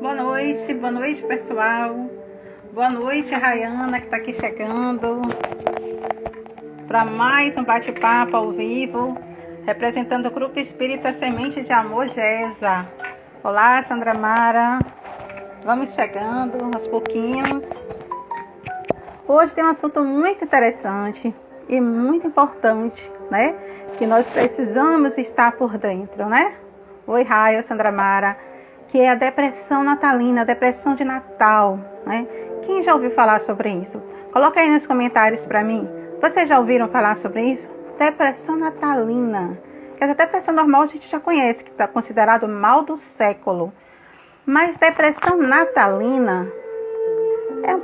Boa noite, pessoal. Boa noite, Rayana, que está aqui chegando para mais um bate-papo ao vivo, representando o Grupo Espírita Semente de Amor GESA. Olá, Sandra Mara. Vamos chegando aos pouquinhos. Hoje tem um assunto muito interessante e muito importante, né? Que nós precisamos estar por dentro, né? Oi, Raia, Sandra Mara. Que é a depressão natalina, a depressão de Natal, né? Quem já ouviu falar sobre isso? Coloca aí nos comentários para mim. Vocês já ouviram falar sobre isso? Depressão natalina. Quer dizer, depressão normal a gente já conhece, que está considerado mal do século. Mas depressão natalina é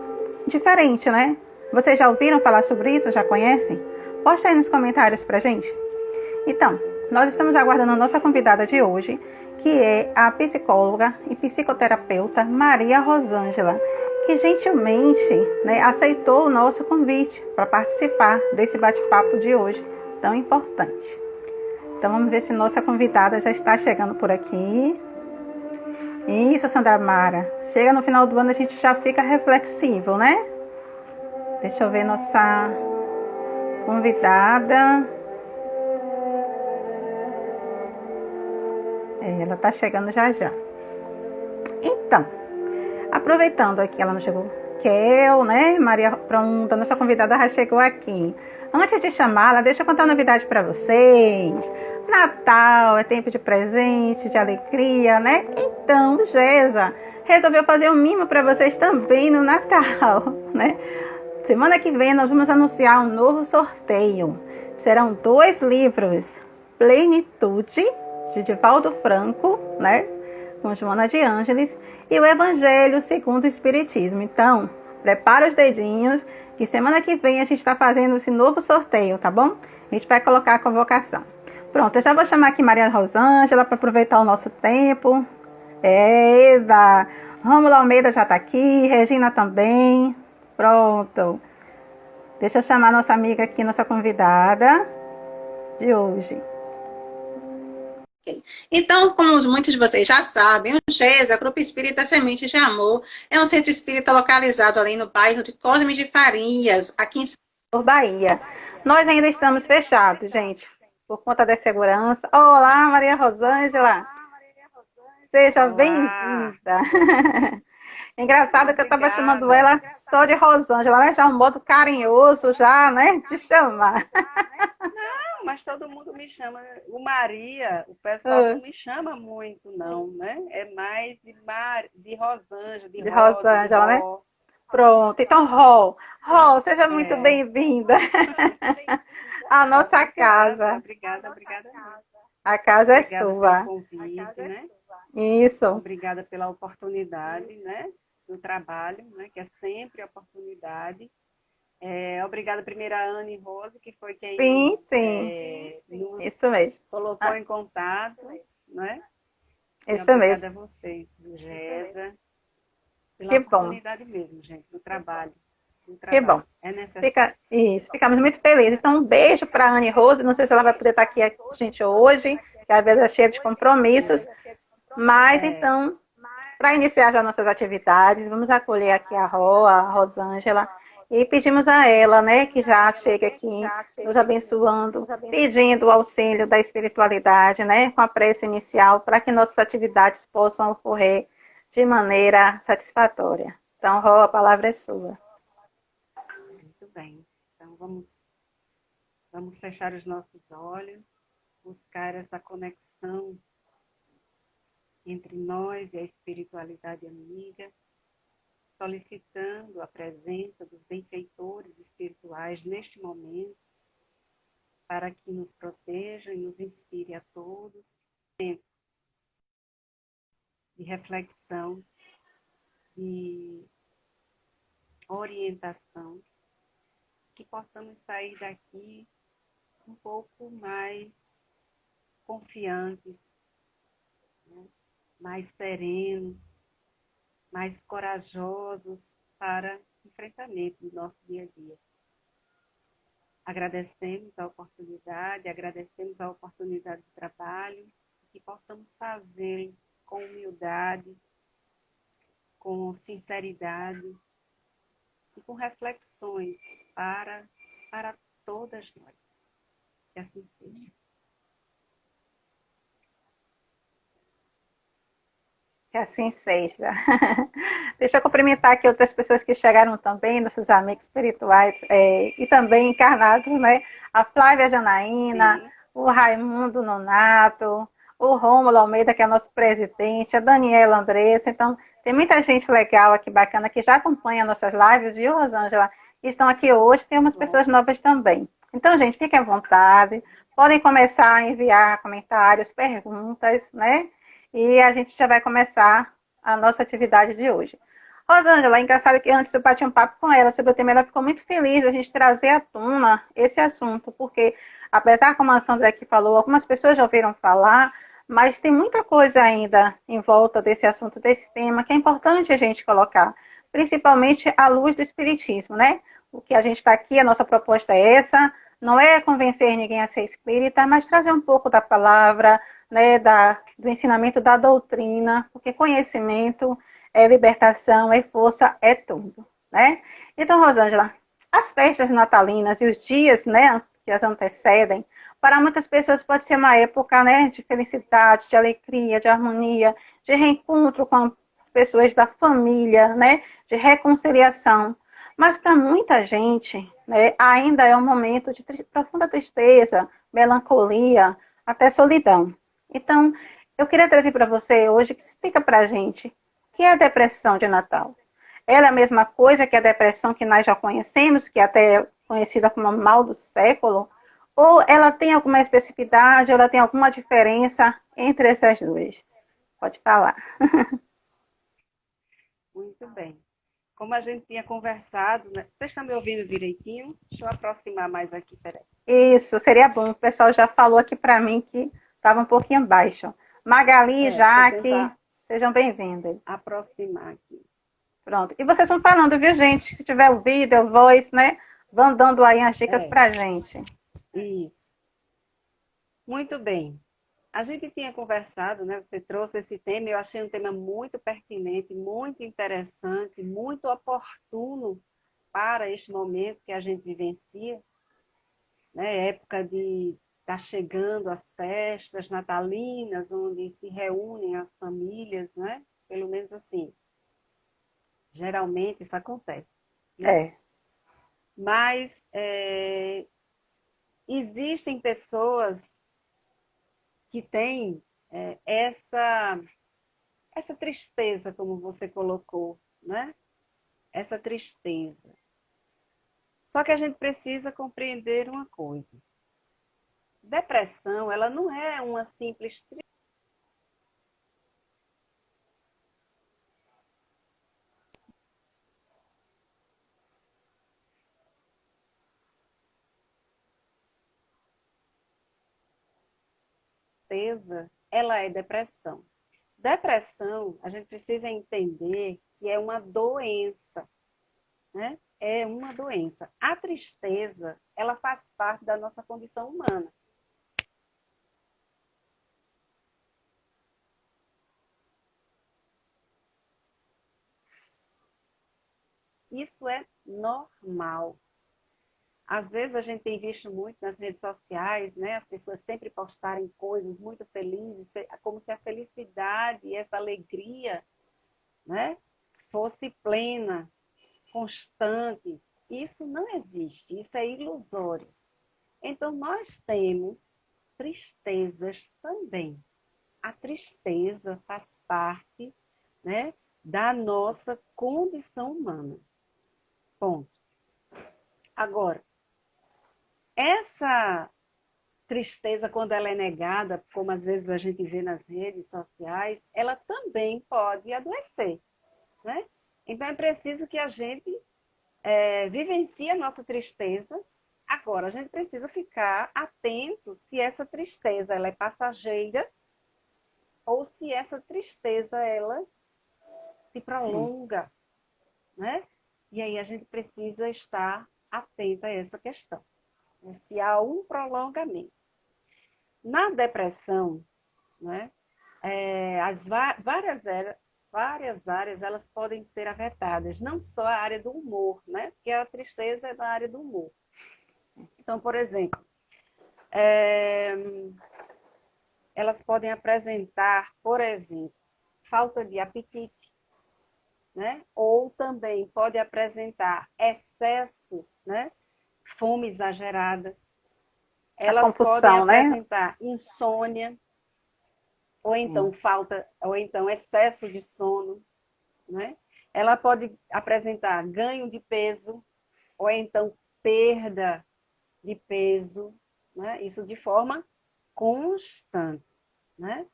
diferente, né? Vocês já ouviram falar sobre isso? Já conhecem? Posta aí nos comentários pra gente. Então, nós estamos aguardando a nossa convidada de hoje, que é a psicóloga e psicoterapeuta Maria Rosângela, que gentilmente, né, aceitou o nosso convite para participar desse bate-papo de hoje tão importante. Então vamos ver se nossa convidada já está chegando por aqui. Isso, Sandra Mara. Chega no final do ano, a gente já fica reflexivo, né? Deixa eu ver nossa convidada. Ela está chegando já já. Então, aproveitando aqui, ela não chegou. Kel, né? Maria, pronto, a nossa convidada já chegou aqui. Antes de chamá-la, deixa eu contar uma novidade para vocês. Natal é tempo de presente, de alegria, né? Então, GESA resolveu fazer um mimo para vocês também no Natal, né? Semana que vem nós vamos anunciar um novo sorteio. Serão 2 livros. Plenitude, de Divaldo Franco, né? Com Joana de Ângeles, e o Evangelho segundo o Espiritismo. Então, prepara os dedinhos, que semana que vem a gente está fazendo esse novo sorteio, tá bom? A gente vai colocar a convocação. Pronto, eu já vou chamar aqui Maria Rosângela para aproveitar o nosso tempo. Eva, Rômulo Almeida já está aqui, Regina também. Pronto. Deixa eu chamar nossa amiga aqui, nossa convidada de hoje. Então, como muitos de vocês já sabem, o GESA, Grupo Espírita Semente de Amor, é um centro espírita localizado ali no bairro de Cosme de Farias, aqui em Salvador, Bahia. Nós ainda estamos fechados, gente, por conta da segurança. Olá, Maria Rosângela. Seja bem-vinda. Engraçado que eu estava chamando ela só de Rosângela, né? Já um modo carinhoso, já, né? De chamar. Não, mas todo mundo me chama. O Maria, o pessoal não me chama muito, não, né? É mais de Rosângela, de Rosângela, né? Pronto. Então, Rô, seja muito bem-vinda à nossa casa. Obrigada mesmo. A casa é sua. Obrigada pelo convite, né? Isso. Obrigada pela oportunidade, né? Do trabalho, né? Que é sempre oportunidade. Obrigada primeiro a Anne Rose, que foi quem nos isso mesmo. colocou em contato, né? Isso obrigada mesmo. a vocês, do GESA, pela Que oportunidade mesmo, gente, do trabalho. Que bom. É necessário. Ficamos muito felizes. Então, um beijo para a Anne Rose. Não sei se ela vai poder estar aqui com a gente hoje, que às vezes é cheia de compromissos. Mas, então, para iniciar já nossas atividades, vamos acolher aqui a Rosângela, e pedimos a ela, né, que já chegue aqui nos abençoando, pedindo o auxílio da espiritualidade, né, com a prece inicial, para que nossas atividades possam ocorrer de maneira satisfatória. Então, Rô, a palavra é sua. Muito bem. Então, vamos fechar os nossos olhos, buscar essa conexão entre nós e a espiritualidade amiga, solicitando a presença dos benfeitores espirituais neste momento, para que nos protejam e nos inspire a todos, tempo de reflexão, de orientação, que possamos sair daqui um pouco mais confiantes, né? Mais serenos, mais corajosos para enfrentamento do nosso dia a dia. Agradecemos a oportunidade de trabalho, que possamos fazer com humildade, com sinceridade e com reflexões para todas nós. Que assim seja. Que assim seja. Deixa eu cumprimentar aqui outras pessoas que chegaram também, nossos amigos espirituais e também encarnados, né? A Flávia Janaína, sim, o Raimundo Nonato, o Rômulo Almeida, que é nosso presidente, a Daniela Andressa. Então, tem muita gente legal aqui, bacana, que já acompanha nossas lives, viu, Rosângela? E estão aqui hoje, tem umas pessoas novas também. Então, gente, fiquem à vontade. Podem começar a enviar comentários, perguntas, né? E a gente já vai começar a nossa atividade de hoje. Rosângela, é engraçado que antes eu bati um papo com ela sobre o tema, ela ficou muito feliz a gente trazer à tona esse assunto, porque, apesar, como a Sandra aqui falou, algumas pessoas já ouviram falar, mas tem muita coisa ainda em volta desse assunto, desse tema, que é importante a gente colocar, principalmente à luz do Espiritismo, né? O que a gente está aqui, a nossa proposta é essa, não é convencer ninguém a ser espírita, mas trazer um pouco da palavra, né, do ensinamento da doutrina, porque conhecimento é libertação, é força, é tudo, né? Então, Rosângela, as festas natalinas e os dias, né, que as antecedem, para muitas pessoas pode ser uma época, né, de felicidade, de alegria, de harmonia, de reencontro com as pessoas da família, né, de reconciliação. Mas para muita gente, né, ainda é um momento de profunda tristeza, melancolia, até solidão. Então, eu queria trazer para você hoje que explica para a gente o que é a depressão de Natal. Ela é a mesma coisa que a depressão que nós já conhecemos, que até é conhecida como mal do século, ou ela tem alguma especificidade, ou ela tem alguma diferença entre essas duas? Pode falar. Muito bem. Como a gente tinha conversado, né? Vocês estão me ouvindo direitinho? Deixa eu aproximar mais aqui, peraí. Isso, seria bom. O pessoal já falou aqui para mim que estava um pouquinho baixo. Magali e Jaque, sejam bem-vindas. Aproximar aqui. Pronto. E vocês vão falando, viu, gente? Se tiver o vídeo, voz, né? Vão dando aí as dicas pra gente. Isso. Muito bem. A gente tinha conversado, né? Você trouxe esse tema, eu achei um tema muito pertinente, muito interessante, muito oportuno para este momento que a gente vivencia, né? Época de estar chegando as festas natalinas, onde se reúnem as famílias, né? Pelo menos assim, geralmente isso acontece, né? Mas existem pessoas que têm essa tristeza, como você colocou, né? Essa tristeza. Só que a gente precisa compreender uma coisa. Depressão, ela não é uma simples tristeza, ela é depressão. Depressão, a gente precisa entender que é uma doença, né? É uma doença. A tristeza, ela faz parte da nossa condição humana. Isso é normal. Às vezes a gente tem visto muito nas redes sociais, né? As pessoas sempre postarem coisas muito felizes, como se a felicidade e essa alegria, né, fosse plena, constante. Isso não existe, isso é ilusório. Então nós temos tristezas também. A tristeza faz parte, né, da nossa condição humana. Ponto. Agora, essa tristeza, quando ela é negada, como às vezes a gente vê nas redes sociais, ela também pode adoecer, né? Então é preciso que a gente vivencie a nossa tristeza. Agora, a gente precisa ficar atento se essa tristeza ela é passageira ou se essa tristeza ela se prolonga, né? E aí a gente precisa estar atento a essa questão, né? Se há um prolongamento. Na depressão, né, várias várias áreas elas podem ser afetadas, não só a área do humor, né? Porque a tristeza é da área do humor. Então, por exemplo, elas podem apresentar, por exemplo, falta de apetite, né? Ou também pode apresentar excesso, né? Fome exagerada. A Elas podem compulsão, né? apresentar insônia, ou então falta, ou então excesso de sono, né? Ela pode apresentar ganho de peso, ou então perda de peso, né? Isso de forma constante, né?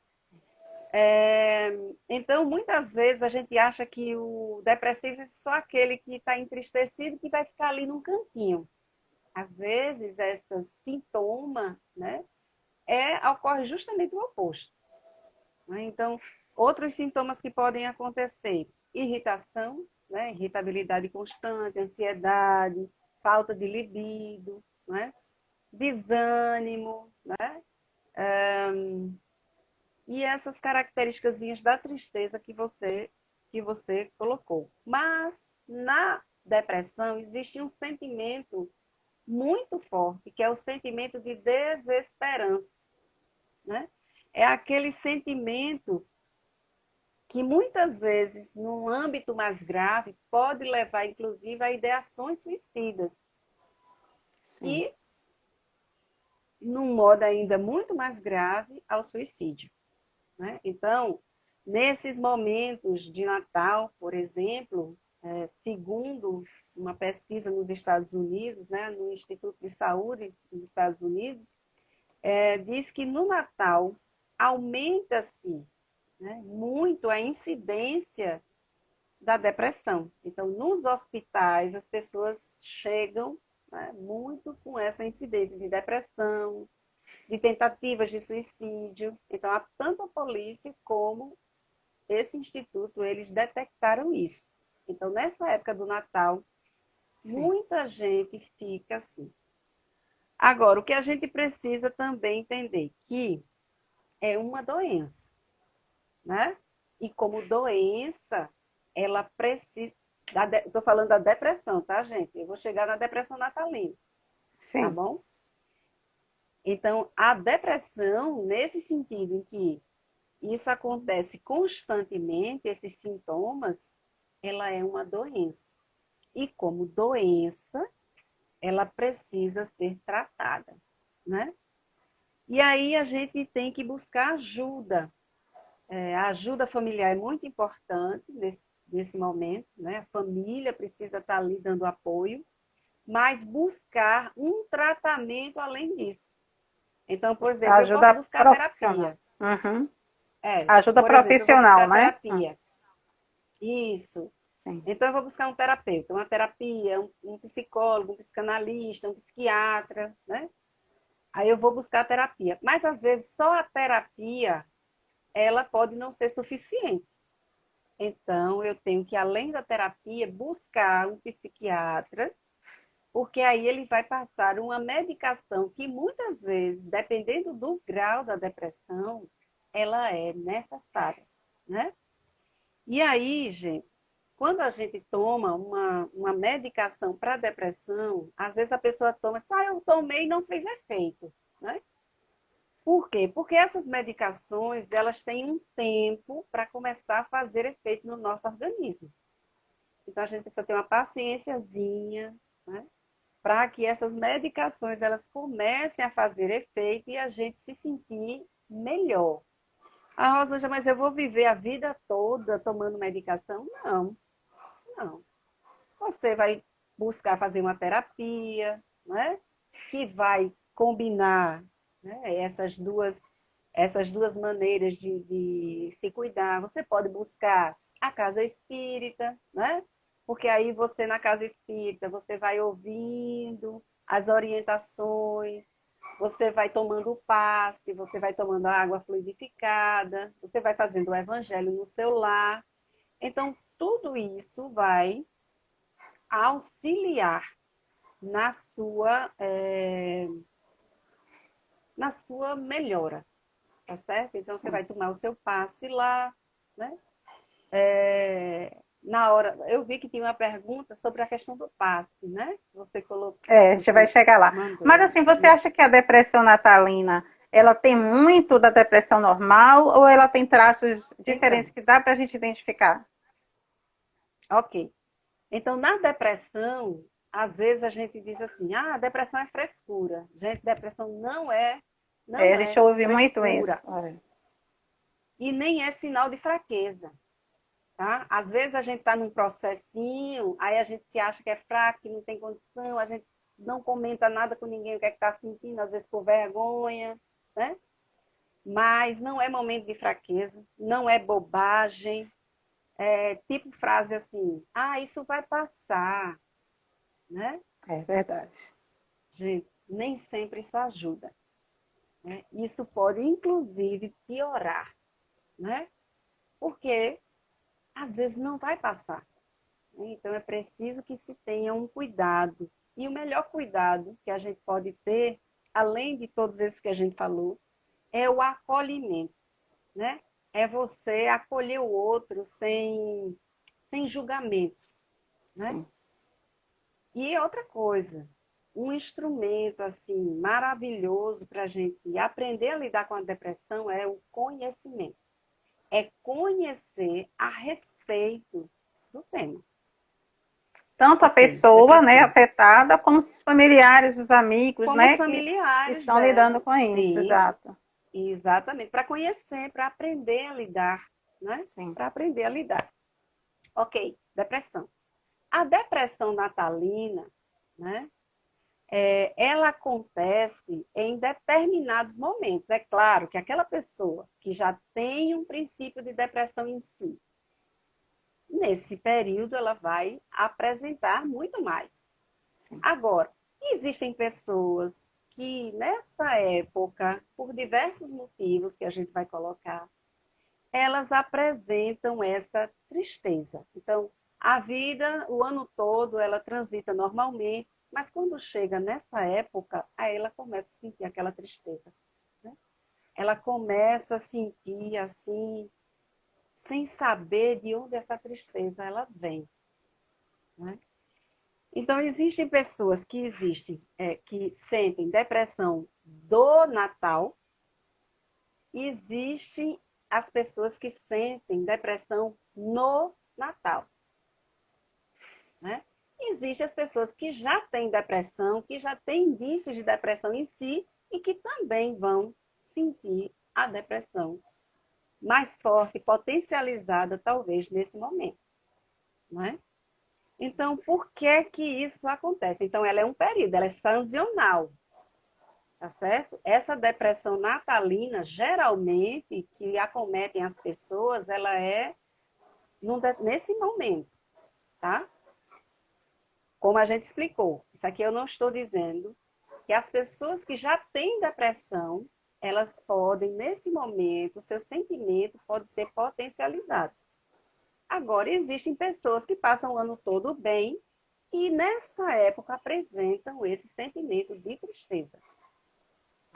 Então, muitas vezes a gente acha que o depressivo é só aquele que está entristecido que vai ficar ali num cantinho. Às vezes, esse sintoma, né, ocorre justamente o oposto. Né? Então, outros sintomas que podem acontecer: irritação, né, irritabilidade constante, ansiedade, falta de libido, né, desânimo, né, e essas características da tristeza que você colocou. Mas na depressão existe um sentimento muito forte, que é o sentimento de desesperança, né? É aquele sentimento que muitas vezes, num âmbito mais grave, pode levar, inclusive, a ideações suicidas. Sim. E, num modo ainda muito mais grave, ao suicídio. Né? Então, nesses momentos de Natal, por exemplo, segundo uma pesquisa nos Estados Unidos, né, no Instituto de Saúde dos Estados Unidos, diz que no Natal aumenta-se, né, muito a incidência da depressão. Então, nos hospitais, as pessoas chegam, né, muito com essa incidência de depressão, de tentativas de suicídio. Então, tanto a polícia como esse instituto, eles detectaram isso. Então, nessa época do Natal, Sim. muita gente fica assim. Agora, o que a gente precisa também entender que é uma doença, né? E como doença, ela precisa. Estou falando da depressão, tá, gente? Eu vou chegar na depressão natalina, tá Sim. bom? Então, a depressão, nesse sentido em que isso acontece constantemente, esses sintomas, ela é uma doença. E como doença, ela precisa ser tratada, né? E aí a gente tem que buscar ajuda. A ajuda familiar é muito importante nesse momento, né? A família precisa estar ali dando apoio, mas buscar um tratamento além disso. Então, por exemplo, eu posso Ajuda buscar profissional. terapia. Uhum. Ajuda Por exemplo, eu vou profissional, buscar né? terapia. Isso. Sim. Então, eu vou buscar um terapeuta, uma terapia, um psicólogo, um psicanalista, um psiquiatra, né? Aí eu vou buscar a terapia. Mas, às vezes, só a terapia, ela pode não ser suficiente. Então, eu tenho que, além da terapia, buscar um psiquiatra, porque aí ele vai passar uma medicação que, muitas vezes, dependendo do grau da depressão, ela é necessária, né? E aí, gente, quando a gente toma uma medicação para depressão, às vezes a pessoa toma, eu tomei e não fez efeito, né? Por quê? Porque essas medicações, elas têm um tempo para começar a fazer efeito no nosso organismo. Então, a gente precisa ter uma paciênciazinha, né? Para que essas medicações, elas comecem a fazer efeito e a gente se sentir melhor. Ah, Rosângela, mas eu vou viver a vida toda tomando medicação? Não, não. Você vai buscar fazer uma terapia, né? Que vai combinar, né, essas duas maneiras de se cuidar. Você pode buscar a casa espírita, né? Porque aí você, na casa espírita, você vai ouvindo as orientações, você vai tomando o passe, você vai tomando a água fluidificada, você vai fazendo o evangelho no seu lar. Então, tudo isso vai auxiliar na sua melhora, tá certo? Então, você Sim. vai tomar o seu passe lá, né? Na hora, eu vi que tinha uma pergunta sobre a questão do passe, né? Você colocou, É, a gente vai você chegar lá. Mas mandou. assim, você acha que a depressão natalina, ela tem muito da depressão normal ou ela tem traços diferentes Então, que dá para a gente identificar? ok. Então, na depressão, às vezes a gente diz assim, ah, a depressão é frescura. Gente, depressão É, não a gente é ouve muito frescura. isso. É. E nem é sinal de fraqueza, tá? Às vezes a gente está num processinho, aí a gente se acha que é fraco, que não tem condição, a gente não comenta nada com ninguém o que é que está sentindo, às vezes por vergonha, né? Mas não é momento de fraqueza, não é bobagem. É tipo frase assim, ah, isso vai passar, né? É verdade. Gente, nem sempre isso ajuda, né? Isso pode, inclusive, piorar, né? Porque às vezes não vai passar. Né? Então é preciso que se tenha um cuidado. E o melhor cuidado que a gente pode ter, além de todos esses que a gente falou, é o acolhimento, né? É você acolher o outro sem julgamentos, né? Sim. E outra coisa, um instrumento assim maravilhoso para a gente aprender a lidar com a depressão é o conhecimento. É conhecer a respeito do tema. Tanto a Ok, pessoa, né, depressão. afetada, como os familiares, os amigos, Como os né, que familiares estão lidando dela. com isso, Sim, exato. exatamente. Para conhecer, para aprender a lidar, né? Sim. Para aprender a lidar. Ok, depressão. A depressão natalina, né? Ela acontece em determinados momentos. É claro que aquela pessoa que já tem um princípio de depressão em si, nesse período ela vai apresentar muito mais. Sim. Agora, existem pessoas que nessa época, por diversos motivos que a gente vai colocar, elas apresentam essa tristeza. Então, a vida, o ano todo, ela transita normalmente, mas quando chega nessa época, aí ela começa a sentir aquela tristeza. Né? Ela começa a sentir assim, sem saber de onde essa tristeza ela vem. Né? Então, existem pessoas que sentem depressão do Natal, e existem as pessoas que sentem depressão no Natal. Né? Existem as pessoas que já têm depressão, que já têm indícios de depressão em si e que também vão sentir a depressão mais forte, potencializada talvez nesse momento. Não é? Então, por que que isso acontece? Então, ela é um período, ela é sazonal, tá certo? Essa depressão natalina, geralmente, que acometem as pessoas, ela é nesse momento, tá? Como a gente explicou, isso aqui eu não estou dizendo que as pessoas que já têm depressão, elas podem, nesse momento, o seu sentimento pode ser potencializado. Agora, existem pessoas que passam o ano todo bem e nessa época apresentam esse sentimento de tristeza,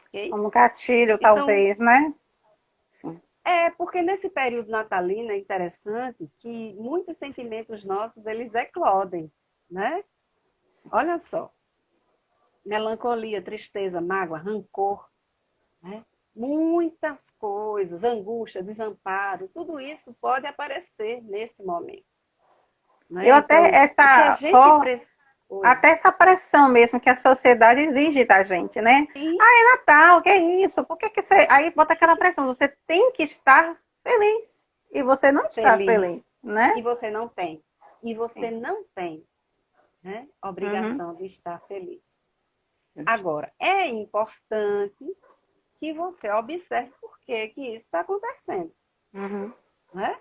ok? Como gatilho, Então, talvez, né? Sim. porque nesse período natalino é interessante que muitos sentimentos nossos, eles eclodem, né? Sim. Olha só, melancolia, tristeza, mágoa, rancor, né? Muitas coisas, angústia, desamparo, tudo isso pode aparecer nesse momento. Eu Né? até Então, o que a gente precisa. Oi. até essa pressão mesmo que a sociedade exige da gente, né? E Ah, é Natal, que é isso? Por que que você. Aí bota aquela pressão, você tem que estar feliz. E você não está feliz. feliz, né? E você não tem. E você Sim. não tem, né, Uhum. obrigação de estar feliz. Agora, é importante que você observe por que que isso está acontecendo. Uhum. Né?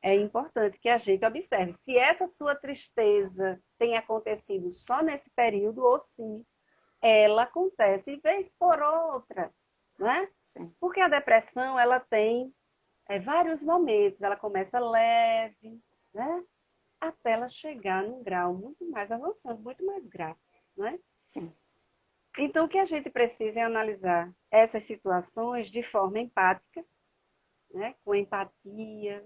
É importante que a gente observe se essa sua tristeza tem acontecido só nesse período ou se ela acontece vez por outra, né? Sim. Porque a depressão, ela tem vários momentos. Ela começa leve, né? Até ela chegar num grau muito mais avançado, muito mais grave, né? Sim. Então, o que a gente precisa é analisar essas situações de forma empática, né? Com empatia,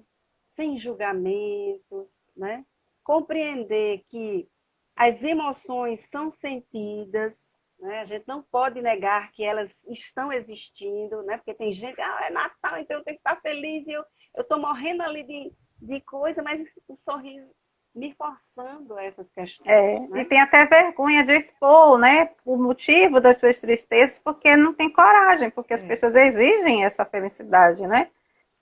sem julgamentos, né? Compreender que as emoções são sentidas, né? A gente não pode negar que elas estão existindo, né? Porque tem gente, é Natal, então eu tenho que estar feliz, e eu estou morrendo ali de coisa, mas o sorriso me forçando a essas questões. E tem até vergonha de expor, né, o motivo das suas tristezas, porque não tem coragem, porque as pessoas exigem essa felicidade, né?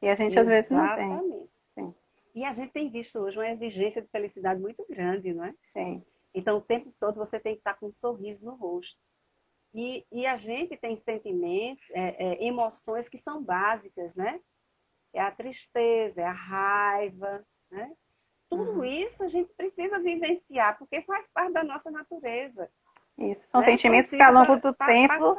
E a gente às vezes não tem. Exatamente. Sim. E a gente tem visto hoje uma exigência de felicidade muito grande, não é? Sim. Então, o tempo todo você tem que estar com um sorriso no rosto. E a gente tem sentimentos, emoções que são básicas, né? É a tristeza, é a raiva, né? Tudo isso a gente precisa vivenciar, porque faz parte da nossa natureza. Isso. São né? sentimentos que ao longo do tempo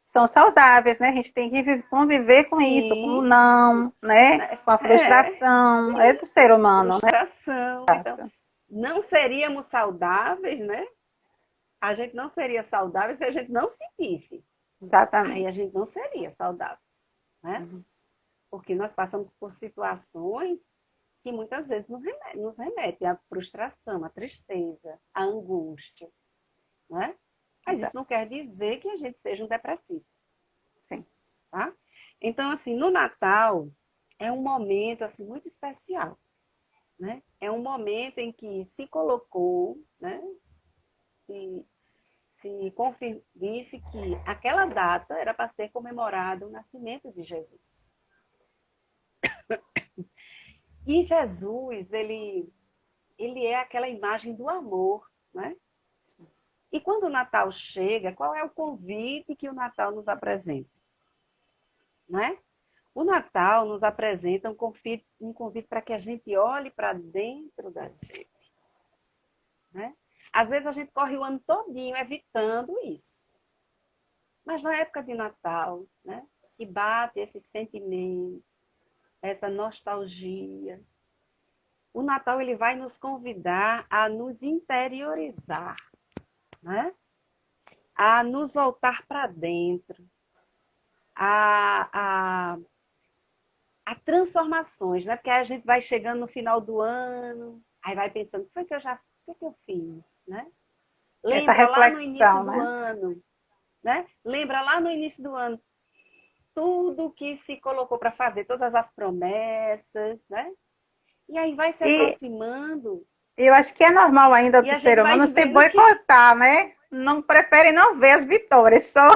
são saudáveis, né? A gente tem que conviver com isso, com o não, né? Com a frustração, é do ser humano, frustração. né? Então, não seríamos saudáveis, né? A gente não seria saudável se a gente não sentisse. Exatamente. Aí a gente não seria saudável, né? Porque nós passamos por situações que muitas vezes nos remetem à frustração, à tristeza, à angústia, né? Mas isso não quer dizer que a gente seja um depressivo. Sim. Tá? Então, assim, no Natal é um momento assim muito especial, né? É um momento em que se colocou, né? Se disse que aquela data era para ser comemorado o nascimento de Jesus. E Jesus, ele é aquela imagem do amor, né? E quando o Natal chega, qual é o convite que o Natal nos apresenta? Né? O Natal nos apresenta um convite para que a gente olhe para dentro da gente. Né? Às vezes a gente corre o ano todinho evitando isso. Mas na época de Natal, né, que bate esse sentimento, essa nostalgia, o Natal ele vai nos convidar a nos interiorizar, né? A nos voltar para dentro, a transformações, né? Porque aí a gente vai chegando no final do ano, aí vai pensando, o que eu fiz, né? Lembra lá no início do ano, né? Lembra lá no início do ano tudo que se colocou para fazer, todas as promessas, né? E aí vai se aproximando. Eu acho que é normal ainda do ser humano se boicotar, né? Não prefere não ver as vitórias, só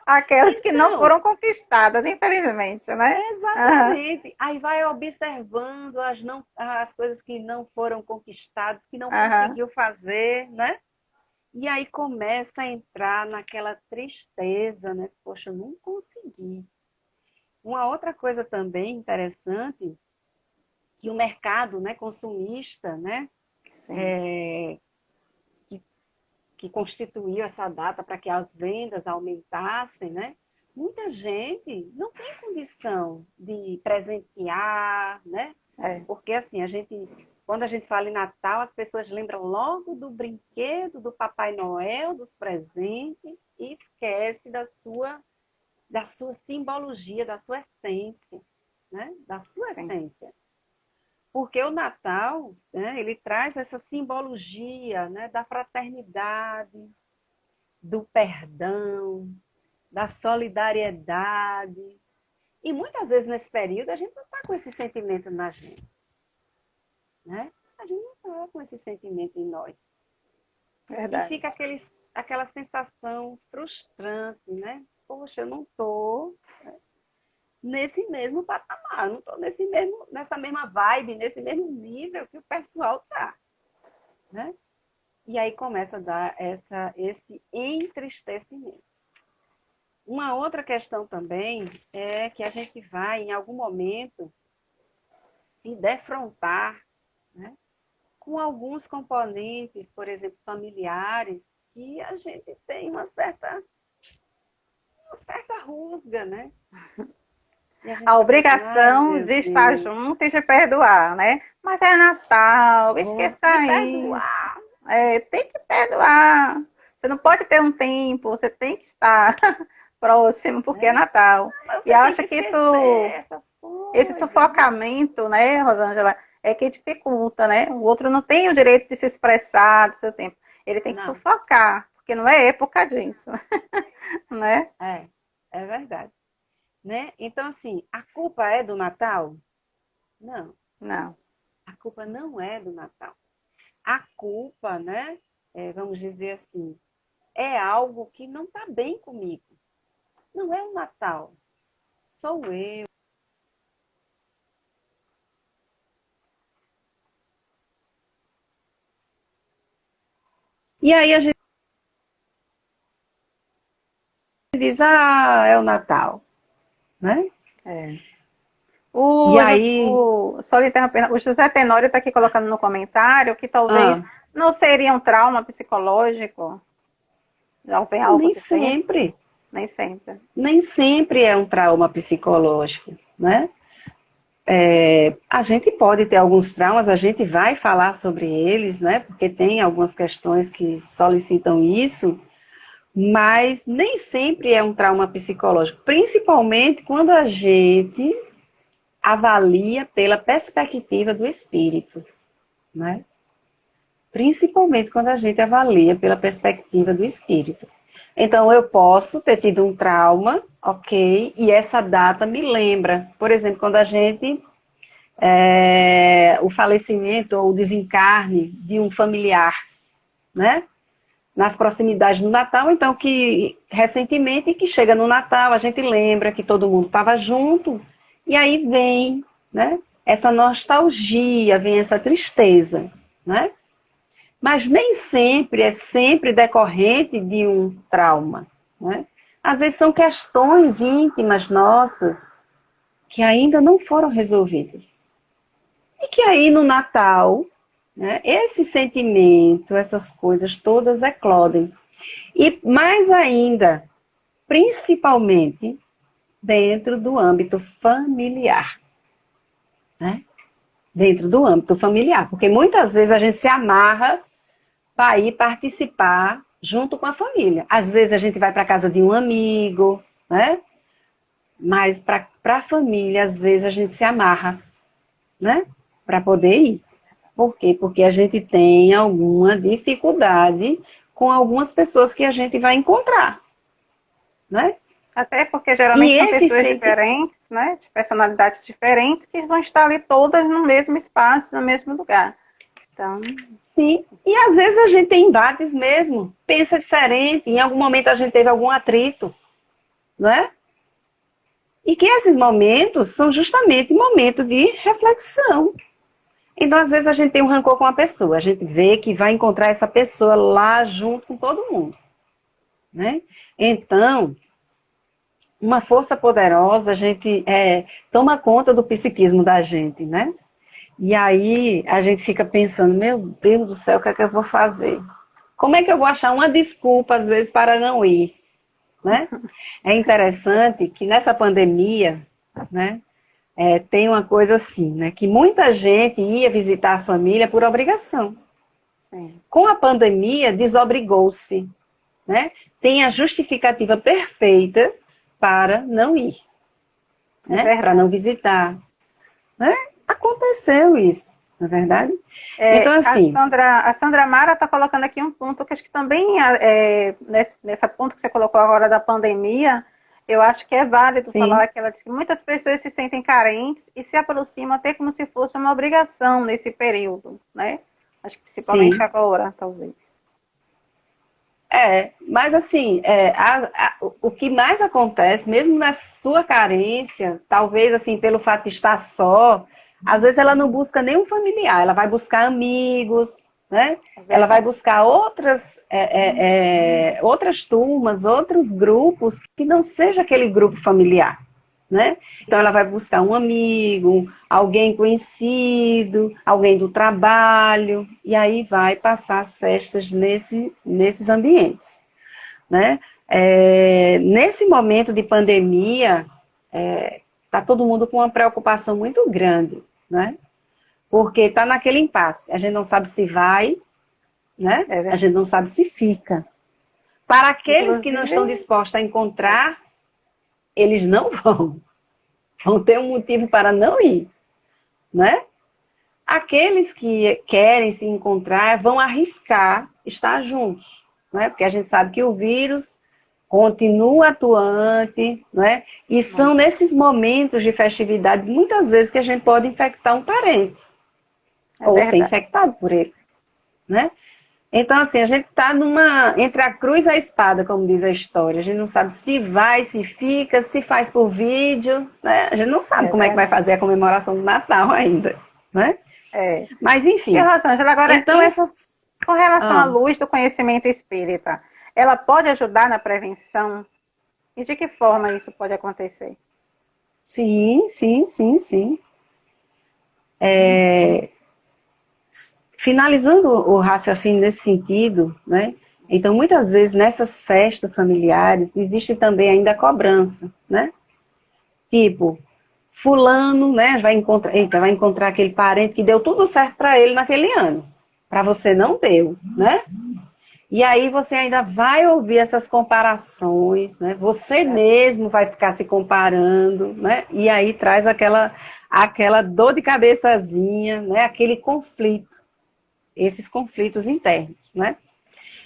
aquelas que não foram conquistadas, infelizmente, né? Exatamente. Aí vai observando as coisas que não foram conquistadas, que não conseguiu fazer, né? E aí começa a entrar naquela tristeza, né? Poxa, eu não consegui. Uma outra coisa também interessante, que o mercado, né, consumista, né? Que constituiu essa data para que as vendas aumentassem, né? Muita gente não tem condição de presentear, né? Porque assim, quando a gente fala em Natal, as pessoas lembram logo do brinquedo, do Papai Noel, dos presentes, e esquece da sua simbologia, da sua essência, né? Da sua essência. Porque o Natal, né, ele traz essa simbologia, né, da fraternidade, do perdão, da solidariedade. E muitas vezes nesse período a gente não está com esse sentimento na gente. Né? A gente não está com esse sentimento em nós. Verdade. E fica aquela sensação frustrante, né? Poxa, eu não estou nesse mesmo patamar, não estou nessa mesma vibe, nesse mesmo nível que o pessoal está. Né? E aí começa a dar esse entristecimento. Uma outra questão também é que a gente vai, em algum momento, se defrontar, né, com alguns componentes, por exemplo, familiares, que a gente tem uma certa rusga, né? A obrigação de estar junto e de perdoar, né? Mas é Natal, esqueça isso. Tem que perdoar. Você não pode ter um tempo, você tem que estar próximo, porque é Natal. Mas e acho que isso Esse sufocamento, né, Rosângela, é que dificulta, né? O outro não tem o direito de se expressar do seu tempo. Ele tem que Não, sufocar, porque não é época disso, né? é verdade. Né? Então, assim, a culpa é do Natal? Não, Não. a culpa não é do Natal. A culpa, né, vamos dizer assim, é algo que não está bem comigo. Não é o Natal, sou eu. E aí a gente diz, ah, é o Natal, né? É. E aí, Só lhe interrompendo, o José Tenório está aqui colocando no comentário que talvez ah, não seria um trauma psicológico, já vem algo nem de tempo, sempre, nem sempre. nem sempre é um trauma psicológico, né? A gente pode ter alguns traumas, a gente vai falar sobre eles, né? Porque tem algumas questões que solicitam isso, mas nem sempre é um trauma psicológico, principalmente quando a gente avalia pela perspectiva do espírito, né? Principalmente quando a gente avalia pela perspectiva do espírito. Então, eu posso ter tido um trauma, ok, e essa data me lembra, por exemplo, quando a gente o falecimento ou o desencarne de um familiar, né? Nas proximidades do Natal, então que recentemente que chega no Natal, a gente lembra que todo mundo estava junto, e aí vem, né? Essa nostalgia, vem essa tristeza, né? Mas nem sempre é sempre decorrente de um trauma, né? Às vezes são questões íntimas nossas que ainda não foram resolvidas. E que aí no Natal, né, esse sentimento, essas coisas todas eclodem. E mais ainda, principalmente dentro do âmbito familiar, né? Dentro do âmbito familiar, porque muitas vezes a gente se amarra para ir participar junto com a família. Às vezes a gente vai para a casa de um amigo, né? Mas para a família, às vezes a gente se amarra, né? Para poder ir. Por quê? Porque a gente tem alguma dificuldade com algumas pessoas que a gente vai encontrar, né? Até porque E geralmente são esse pessoas sempre diferentes, né? De personalidades diferentes, que vão estar ali todas no mesmo espaço, no mesmo lugar. Então, sim. E às vezes a gente tem embates mesmo, pensa diferente, em algum momento a gente teve algum atrito, não é? E que esses momentos são justamente momentos de reflexão. Então, às vezes, a gente tem um rancor com uma pessoa, a gente vê que vai encontrar essa pessoa lá junto com todo mundo, né? Então, uma força poderosa, a gente toma conta do psiquismo da gente, né? E aí a gente fica pensando, meu Deus do céu, o que é que eu vou fazer? Como é que eu vou achar uma desculpa, às vezes, para não ir, né? É interessante que nessa pandemia, né, tem uma coisa assim, né, que muita gente ia visitar a família por obrigação. sim, Com a pandemia, desobrigou-se, né? Tem a justificativa perfeita para não ir, é né? Para não verdade. visitar, né? Aconteceu isso, não é verdade? Então, É, assim, A Sandra Mara está colocando aqui um ponto que acho que também, nessa ponto que você colocou agora da pandemia, eu acho que é válido sim, falar que ela disse que muitas pessoas se sentem carentes e se aproximam até como se fosse uma obrigação nesse período, né? Acho que principalmente sim. agora, talvez. Mas assim, o que mais acontece, mesmo na sua carência, talvez assim, pelo fato de estar só, às vezes ela não busca nenhum familiar, ela vai buscar amigos, né? É Ela vai verdade. buscar outras turmas, outros grupos que não seja aquele grupo familiar, né? Então ela vai buscar um amigo, alguém conhecido, alguém do trabalho, e aí vai passar as festas nesses ambientes, né? Nesse momento de pandemia, está todo mundo com uma preocupação muito grande, né? Porque está naquele impasse. A gente não sabe se vai, né? É A gente verdade. não sabe se fica. Para aqueles que não estão Inclusive, dispostos a encontrar, eles não vão. vão ter um motivo para não ir, né? Aqueles que querem se encontrar vão arriscar estar juntos, né? Porque a gente sabe que o vírus continua atuante, né? E são nesses momentos de festividade, muitas vezes, que a gente pode infectar um parente, ou ser infectado por ele, né? Então, assim, a gente está entre a cruz e a espada, como diz a história. A gente não sabe se vai, se fica, se faz por vídeo, né? A gente não sabe como é que vai fazer a comemoração do Natal ainda, né? Mas, enfim. E, Rosângela, agora, então, com relação à luz do conhecimento espírita, ela pode ajudar na prevenção? E de que forma isso pode acontecer? Sim. Finalizando o raciocínio nesse sentido, né? Então, muitas vezes, nessas festas familiares, existe também ainda a cobrança, né? Tipo, fulano, né, vai encontrar aquele parente que deu tudo certo para ele naquele ano. Para você não deu, né? E aí você ainda vai ouvir essas comparações, né? Você mesmo vai ficar se comparando, né? E aí traz aquela dor de cabeçazinha, né? Aquele conflito, esses conflitos internos, né?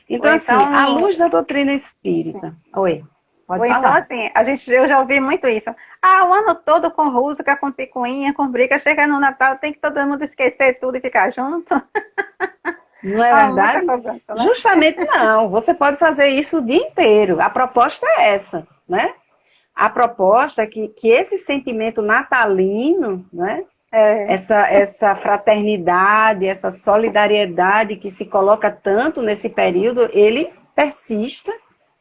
Então, assim, à luz da doutrina espírita. Sim. Oi, pode falar. Então, assim, eu já ouvi muito isso. O ano todo com música, com picuinha, com briga, chega no Natal, tem que todo mundo esquecer tudo e ficar junto. Não é verdade? Cobrança, né? Justamente não. Você pode fazer isso o dia inteiro. A proposta é essa, né? A proposta é que esse sentimento natalino, né? Essa fraternidade, essa solidariedade que se coloca tanto nesse período, ele persista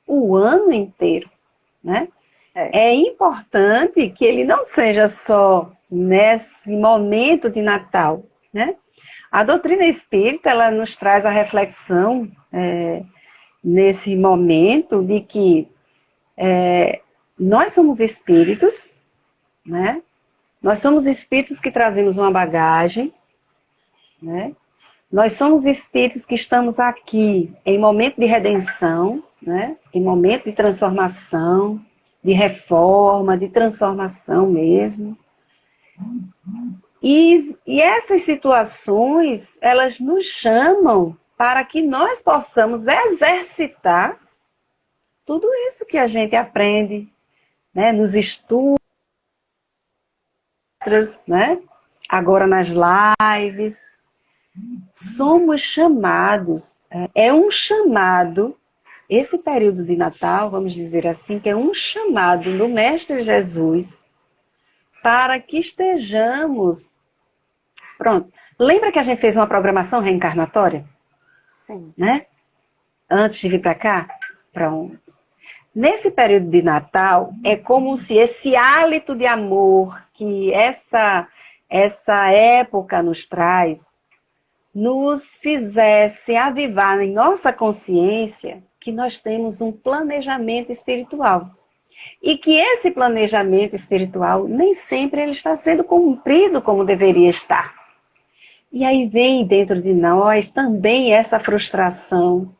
o ano inteiro, né? É importante que ele não seja só nesse momento de Natal, né? A doutrina espírita, ela nos traz a reflexão nesse momento de que nós somos espíritos, né? Nós somos espíritos que trazemos uma bagagem, né? Nós somos espíritos que estamos aqui em momento de redenção, né? Em momento de transformação, de reforma, de transformação mesmo. E essas situações, elas nos chamam para que nós possamos exercitar tudo isso que a gente aprende, né? Nos estudos, né? Agora nas lives. Somos chamados, é um chamado, esse período de Natal, vamos dizer assim, que é um chamado do Mestre Jesus para que estejamos... Pronto. Lembra que a gente fez uma programação reencarnatória? Sim. Né? Antes de vir para cá? Pronto. Nesse período de Natal, é como se esse hálito de amor que essa época nos traz, nos fizesse avivar em nossa consciência que nós temos um planejamento espiritual. E que esse planejamento espiritual nem sempre ele está sendo cumprido como deveria estar. E aí vem dentro de nós também essa frustração,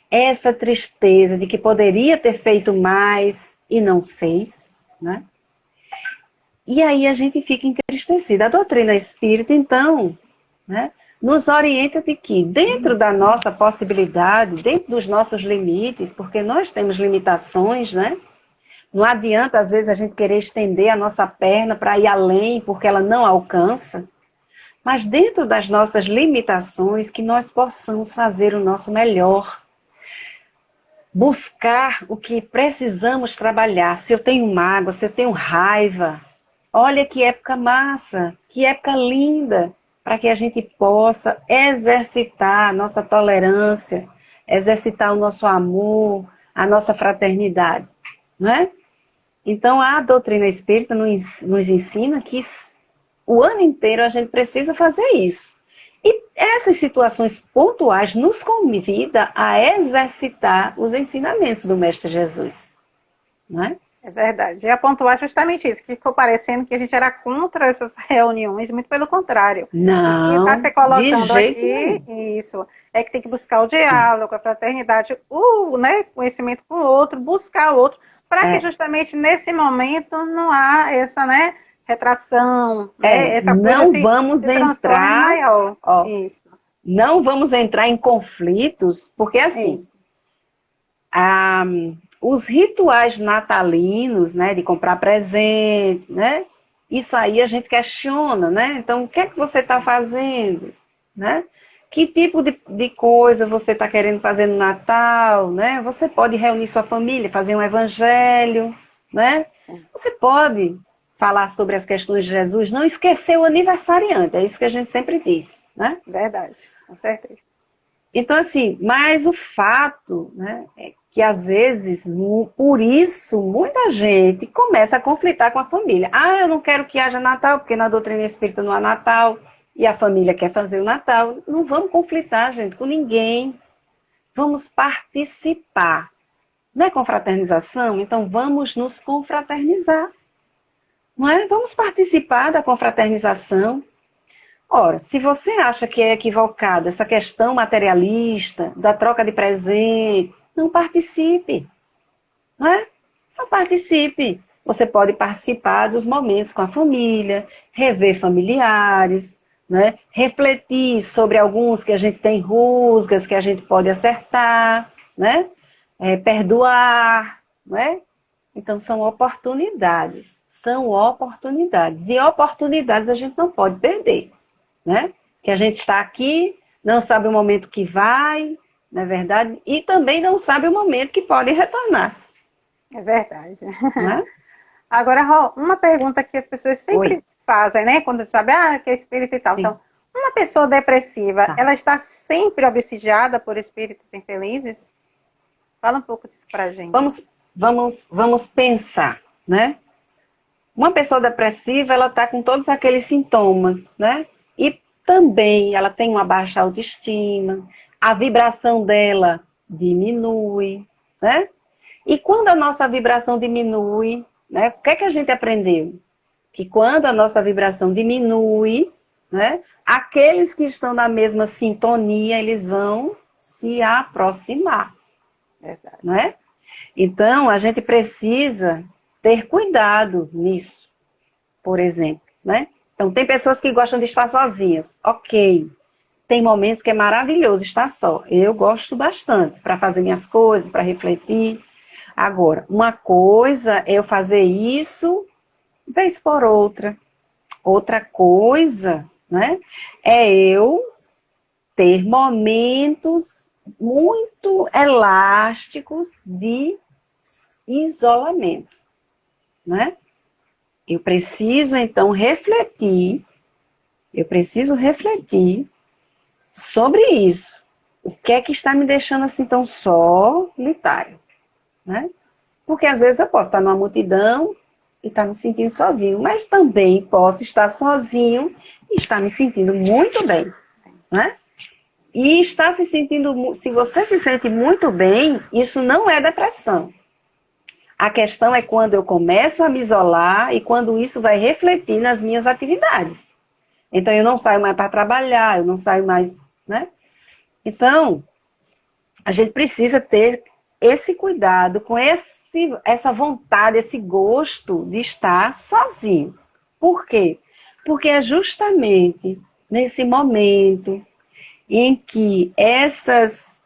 essa tristeza de que poderia ter feito mais e não fez, né? E aí a gente fica entristecido. A doutrina espírita, então, né, nos orienta de que, dentro da nossa possibilidade, dentro dos nossos limites, porque nós temos limitações, né? Não adianta, às vezes, a gente querer estender a nossa perna para ir além, porque ela não alcança. Mas dentro das nossas limitações, que nós possamos fazer o nosso melhor. Buscar o que precisamos trabalhar. Se eu tenho mágoa, se eu tenho raiva, olha que época massa, que época linda, para que a gente possa exercitar a nossa tolerância, exercitar o nosso amor, a nossa fraternidade, não é? Então, a doutrina espírita nos ensina que o ano inteiro a gente precisa fazer isso. E essas situações pontuais nos convidam a exercitar os ensinamentos do Mestre Jesus, não é? É verdade. E a pontuar justamente isso, que ficou parecendo que a gente era contra essas reuniões, muito pelo contrário. Não, está se colocando de jeito aqui, nenhum. isso, é que tem que buscar o diálogo, a fraternidade, o conhecimento com o outro, buscar o outro, para que justamente nesse momento não há essa, retração, né? Essa coisa não vamos se transforma em entrar, maior. ó, Isso, não vamos entrar em conflitos, porque assim, isso. a, os rituais natalinos, né, de comprar presente, né, isso aí a gente questiona, né? Então, o que é que você está fazendo, né? Que tipo de coisa você está querendo fazer no Natal, né? Você pode reunir sua família, fazer um evangelho, né? Sim. Você pode falar sobre as questões de Jesus, não esquecer o aniversariante, é isso que a gente sempre diz, né? Verdade, com certeza. Então, assim, mas o fato, né, é que às vezes, por isso, muita gente começa a conflitar com a família. Ah, eu não quero que haja Natal, porque na doutrina espírita não há Natal, e a família quer fazer o Natal. Não vamos conflitar, gente, com ninguém. Vamos participar. Não é confraternização? Então vamos nos confraternizar. Não é? Vamos participar da confraternização. Ora, se você acha que é equivocada essa questão materialista, da troca de presente, não participe, não é? Não participe. Você pode participar dos momentos com a família, rever familiares, né? Refletir sobre alguns que a gente tem rusgas, que a gente pode acertar, né? Perdoar, né? Então são oportunidades, e oportunidades a gente não pode perder, né? Que a gente está aqui, não sabe o momento que vai, não é verdade? E também não sabe o momento que pode retornar, É verdade. não é? Agora, Rô, uma pergunta que as pessoas sempre Oi, fazem, né? Quando sabe, que é espírito e tal. sim, Então, uma pessoa depressiva, tá. ela está sempre obsidiada por espíritos infelizes? Fala um pouco disso pra gente. Vamos pensar, né? Uma pessoa depressiva, ela está com todos aqueles sintomas, né? E também ela tem uma baixa autoestima, a vibração dela diminui, né? E quando a nossa vibração diminui, né? O que é que a gente aprendeu? Que quando a nossa vibração diminui, né? Aqueles que estão na mesma sintonia, eles vão se aproximar, Verdade. não é? Então, a gente precisa ter cuidado nisso, por exemplo, né? Então, tem pessoas que gostam de estar sozinhas. Ok. Tem momentos que é maravilhoso estar só. Eu gosto bastante para fazer minhas coisas, para refletir. Agora, uma coisa é eu fazer isso vez por outra. Outra coisa, né? É eu ter momentos muito elásticos de isolamento, né? Eu preciso refletir sobre isso. O que é que está me deixando assim tão solitário, né? Porque às vezes eu posso estar numa multidão e estar me sentindo sozinho, mas também posso estar sozinho e estar me sentindo muito bem, né? E estar se sentindo, se você se sente muito bem, isso não é depressão. A questão é quando eu começo a me isolar e quando isso vai refletir nas minhas atividades. Então, eu não saio mais para trabalhar, eu não saio mais, né? Então, a gente precisa ter esse cuidado com essa vontade, esse gosto de estar sozinho. Por quê? Porque é justamente nesse momento em que essas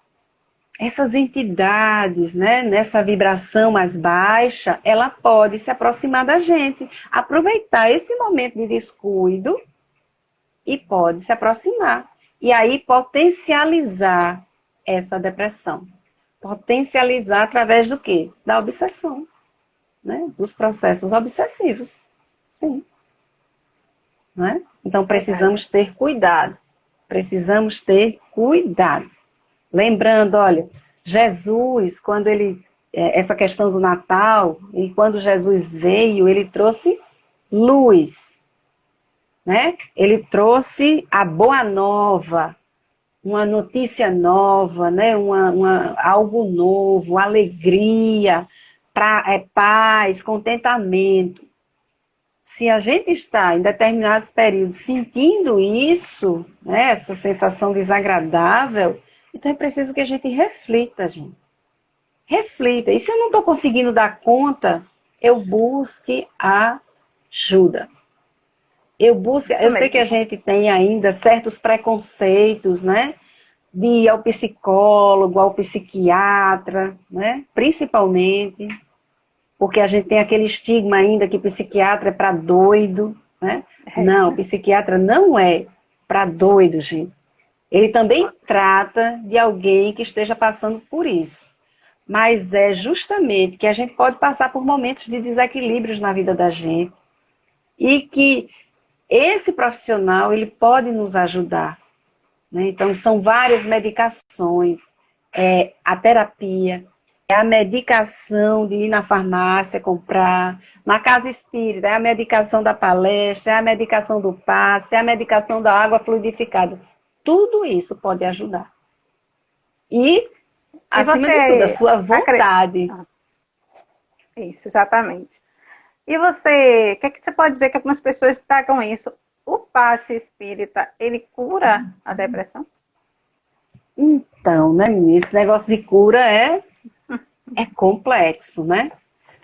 entidades, né, nessa vibração mais baixa, ela pode se aproximar da gente, aproveitar esse momento de descuido e pode se aproximar. E aí potencializar essa depressão. Potencializar através do quê? Da obsessão, né? Dos processos obsessivos. Sim. Né? Então precisamos ter cuidado. Precisamos ter cuidado. Lembrando, olha, Jesus, quando ele, essa questão do Natal, e quando Jesus veio, ele trouxe luz, né? Ele trouxe a boa nova, uma notícia nova, né? Algo novo, alegria, paz, contentamento. Se a gente está em determinados períodos sentindo isso, né? Essa sensação desagradável, então é preciso que a gente reflita, gente. Reflita. E se eu não estou conseguindo dar conta, eu busque ajuda. Eu sei que a gente tem ainda certos preconceitos, né? De ir ao psicólogo, ao psiquiatra, né? Principalmente, porque a gente tem aquele estigma ainda que psiquiatra é para doido, né? Não, psiquiatra não é para doido, gente. Ele também trata de alguém que esteja passando por isso. Mas é justamente que a gente pode passar por momentos de desequilíbrios na vida da gente e que esse profissional ele pode nos ajudar, né? Então, são várias medicações, a terapia, a medicação de ir na farmácia comprar, na casa espírita, é a medicação da palestra, é a medicação do passe, é a medicação da água fluidificada. Tudo isso pode ajudar. E, acima de tudo, a sua vontade. Isso, exatamente. E você, o que é que você pode dizer que algumas pessoas tragam isso? O passe espírita, ele cura a depressão? Então, né, menina, esse negócio de cura é complexo, né?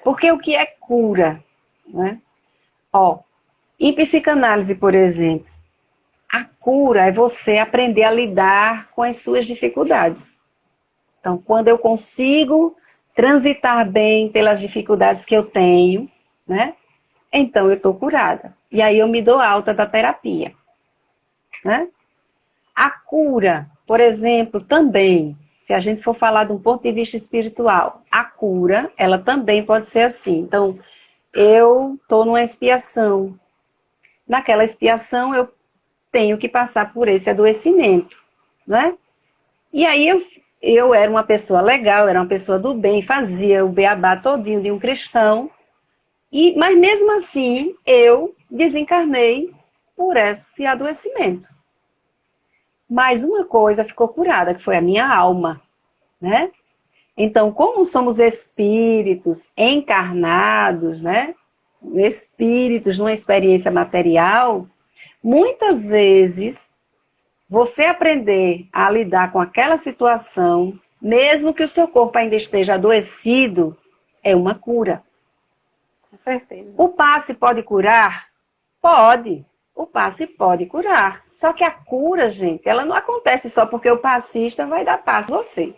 Porque o que é cura, né? Ó, em psicanálise, por exemplo, a cura é você aprender a lidar com as suas dificuldades. Então, quando eu consigo transitar bem pelas dificuldades que eu tenho, né? Então eu estou curada. E aí eu me dou alta da terapia, né? A cura, por exemplo, também, se a gente for falar de um ponto de vista espiritual, a cura, ela também pode ser assim. Então, eu estou numa expiação. Naquela expiação, eu tenho que passar por esse adoecimento, né? E aí eu era uma pessoa legal, era uma pessoa do bem, fazia o beabá todinho de um cristão, mas mesmo assim, eu desencarnei por esse adoecimento. Mas uma coisa ficou curada, que foi a minha alma, né? Então, como somos espíritos encarnados, né? Espíritos numa experiência material, muitas vezes, você aprender a lidar com aquela situação, mesmo que o seu corpo ainda esteja adoecido, é uma cura. Com certeza. O passe pode curar? Pode. O passe pode curar. Só que a cura, gente, ela não acontece só porque o passista vai dar passe a você.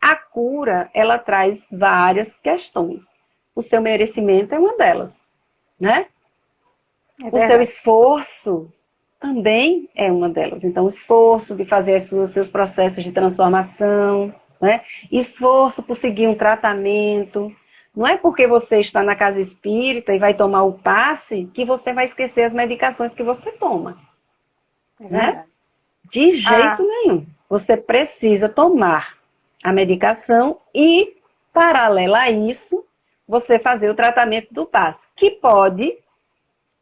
A cura, ela traz várias questões. O seu merecimento é uma delas, né? O seu esforço também é uma delas. Então, o esforço de fazer os seus processos de transformação, né? Esforço por seguir um tratamento. Não é porque você está na casa espírita e vai tomar o passe que você vai esquecer as medicações que você toma. Né? De jeito nenhum. Você precisa tomar a medicação e, paralelo a isso, você fazer o tratamento do passe. Que pode,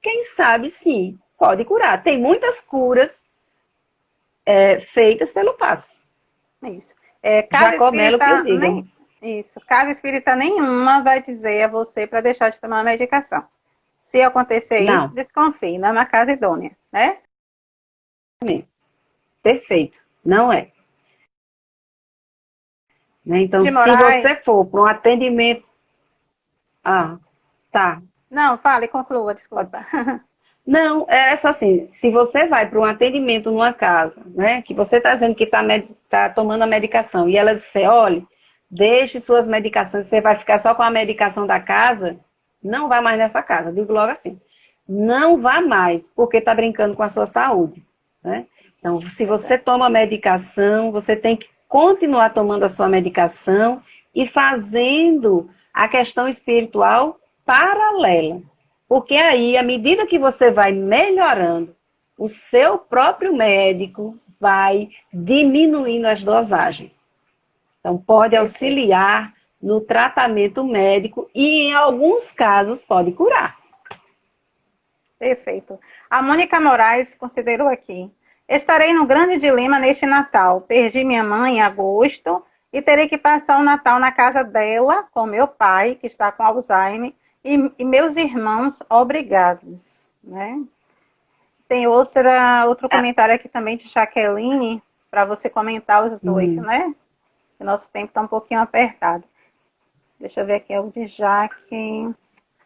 quem sabe sim, pode curar. Tem muitas curas feitas pelo passe. Isso. Jacó Melo que eu digo. Isso. Casa espírita nenhuma vai dizer a você para deixar de tomar a medicação. Se acontecer isso, desconfie. Não é uma casa idônea, né? Perfeito. Não é. Então, se você for para um atendimento... tá. Não, fale, conclua, desculpa. Não, é só assim, se você vai para um atendimento numa casa, né, que você está dizendo que tá tomando a medicação, e ela disser, olha, deixe suas medicações, você vai ficar só com a medicação da casa, não vá mais nessa casa, digo logo assim. Não vá mais, porque está brincando com a sua saúde, né? Então, se você toma medicação, você tem que continuar tomando a sua medicação e fazendo a questão espiritual paralela. Porque aí, à medida que você vai melhorando, o seu próprio médico vai diminuindo as dosagens. Então, pode auxiliar no tratamento médico e, em alguns casos, pode curar. Perfeito. A Mônica Moraes considerou aqui. Estarei num grande dilema neste Natal. Perdi minha mãe em agosto e terei que passar o Natal na casa dela com meu pai, que está com Alzheimer, e meus irmãos obrigados, né? Tem outro comentário aqui também de Jaqueline, para você comentar os dois, né? O nosso tempo está um pouquinho apertado. Deixa eu ver aqui, é o de Jaque.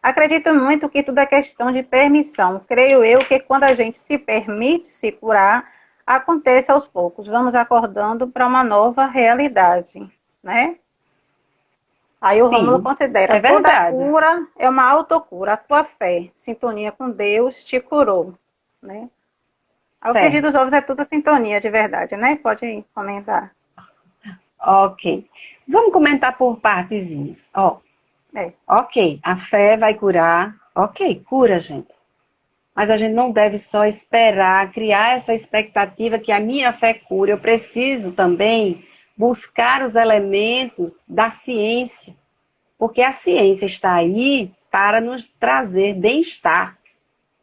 Acredito muito que tudo é questão de permissão. Creio eu que quando a gente se permite se curar, acontece aos poucos. Vamos acordando para uma nova realidade, né? Aí o Rômulo Sim, considera é toda verdade. cura é uma autocura. A tua fé, sintonia com Deus, te curou, né? O frigir Certo. dos ovos é tudo sintonia de verdade, né? Pode comentar. Ok. Vamos comentar por partezinhas. Ó, É, ok, a fé vai curar. Ok, cura, gente. Mas a gente não deve só esperar, criar essa expectativa que a minha fé cura. Eu preciso também buscar os elementos da ciência, porque a ciência está aí para nos trazer bem-estar,